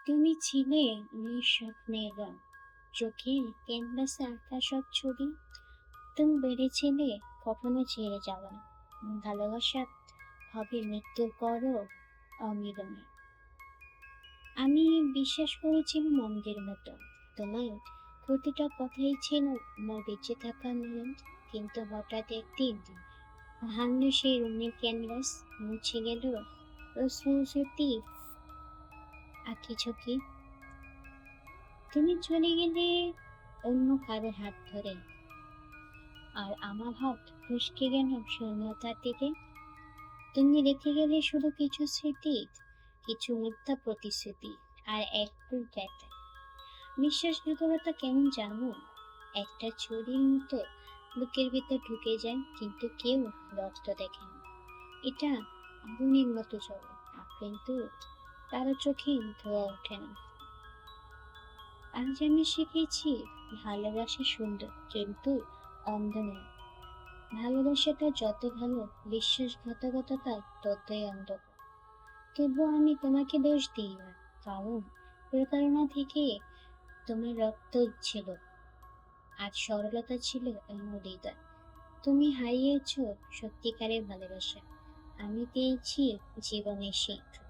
তুমি ছিলে নিঃস্বপ্নের রং, চোখের ক্যানভাসে আঁকা সব ছবি। তুমি বেড়েছিলে কখনো ছেড়ে যাওয়া না। ভালোবাসা হবে মৃত্যুর পরও অমিলনে। আমি বিশ্বাস করেছিলাম মন্দির মতো, তোমার প্রতিটা কথাই ছিল আমার বেঁচে থাকা নিয়ম। কিন্তু হঠাৎ একদিন ভাঙলো সেই রঙের ক্যানভাস, মুছে গেল স্মৃতি আঁকি ঝুঁকি। তুমি চলে গেলে অন্য কারো হাত ধরে, আর আমার হাত ফসকে গেল শূন্যতার দিকে। তুমি রেখে গেলে শুধু কিছু স্মৃতি, কিছু মিথ্যা প্রতিশ্রুতি, আর এক ফুল ব্যথা। বিশ্বাসঘাতকতা কেমন জানো? একটা ছুরির মতো বুকের ভিতর ঢুকে যায়, কিন্তু কেউ রক্ত দেখে না। এটা আগুনের মতো চলে, কিন্তু কারো চোখে ধোয়া ওঠে না। আজ আমি শিখেছি ভালোবাসা সুন্দর, কিন্তু অন্ধ নয়। ভালোবাসাটা যত ভালো, বিশ্বাসঘাতকতা ততই অন্ধকার। তবুও আমি তোমাকে দোষ দিই না, কারণ প্রতারণা থেকে তোমার রক্ত ছিল, আর সরলতা ছিল আমার হৃদয়। তুমি হারিয়েছ সত্যিকারের ভালোবাসা, আমি পেয়েছি জীবনের শিক্ষা।